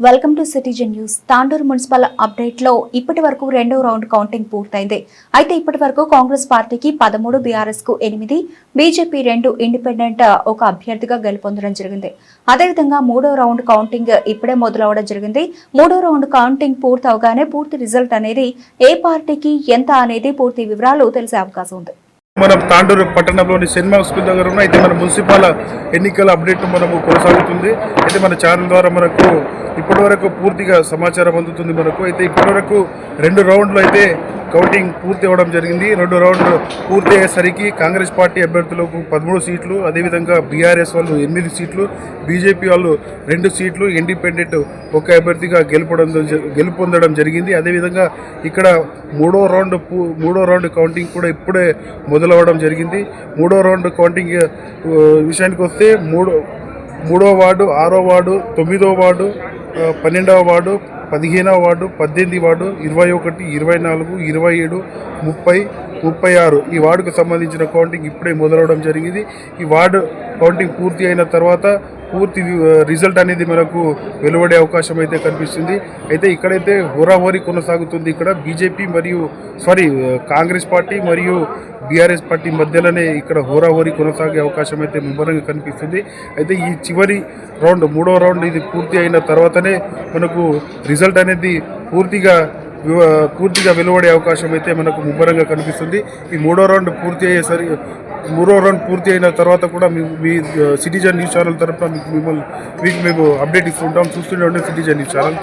Welcome to citizen news. Tandur municipal update లో ఇప్పటి వరకు రెండో రౌండ్ కౌంటింగ్ పూర్తయింది. అయితే ఇప్పటి వరకు కాంగ్రెస్ పార్టీకి 13, బీఆర్ఎస్ కు 8, బీజేపీ 2 ఇండిపెండెంట్ ఒక అభ్యర్థిగా గెలుపొందడం జరిగింది. అదేవిధంగా మూడో రౌండ్ కౌంటింగ్ ఇప్పుడే మొదలవడం జరిగింది. మూడో రౌండ్ కౌంటింగ్ పూర్తవగానే పూర్తి రిజల్ట్ అనేది ఏ పార్టీకి ఎంత అనేది పూర్తి వివరాలు తెలిసే అవకాశం ఉంది. మనం తాండూరు పట్టణంలోని సినిమా స్కూల్ దగ్గర ఉన్న అయితే మన మున్సిపల్ ఎన్నికల అప్డేట్ మనము కొనసాగుతుంది. అయితే మన ఛానల్ ద్వారా మనకు ఇప్పటివరకు పూర్తిగా సమాచారం అందుతుంది. మనకు అయితే ఇప్పటివరకు 2 రౌండ్లు అయితే కౌంటింగ్ పూర్తి అవ్వడం జరిగింది. 2 రౌండ్లు పూర్తి అయ్యేసరికి కాంగ్రెస్ పార్టీ అభ్యర్థులకు 13 సీట్లు, అదేవిధంగా బీఆర్ఎస్ వాళ్ళు 8 సీట్లు, బీజేపీ వాళ్ళు 2 సీట్లు, ఇండిపెండెంట్ ఒక అభ్యర్థిగా గెలుపొందడం జరిగింది. అదేవిధంగా ఇక్కడ మూడో రౌండ్ కౌంటింగ్ కూడా ఇప్పుడే మొదలవడం జరిగింది. మూడో రౌండ్ కౌంటింగ్ విషయానికి వస్తే మూడో వార్డు, 6వ వార్డు, 9వ వార్డు, 12వ వార్డు, 15వ వార్డు, 18వ వార్డు, 21, 24, 27, 30, 36 ఈ వార్డుకు సంబంధించిన కౌంటింగ్ ఇప్పుడే మొదలవడం జరిగింది. ఈ వార్డు కౌంటింగ్ పూర్తి అయిన తర్వాత పూర్తి రిజల్ట్ అనేది మనకు వెలువడే అవకాశం అయితే కనిపిస్తుంది. అయితే ఇక్కడైతే హోరాహోరీ కొనసాగుతుంది. ఇక్కడ బీజేపీ కాంగ్రెస్ పార్టీ మరియు బీఆర్ఎస్ పార్టీ మధ్యలోనే ఇక్కడ హోరాహోరీ కొనసాగే అవకాశం అయితే ముమ్మరంగా కనిపిస్తుంది. అయితే ఈ చివరి రౌండ్, మూడో రౌండ్ ఇది పూర్తి అయిన తర్వాతనే మనకు రిజల్ట్ అనేది పూర్తిగా వెలువడే అవకాశం అయితే మనకు ముమ్మరంగా కనిపిస్తుంది. ఈ మూడో రౌండ్ పూర్తి అయిన తర్వాత కూడా మీ సిటిజన్ న్యూస్ ఛానల్ తరఫున మీకు మేము అప్డేట్ ఇస్తుంటాం. చూస్తూనే ఉండే సిటిజన్ న్యూస్ ఛానల్.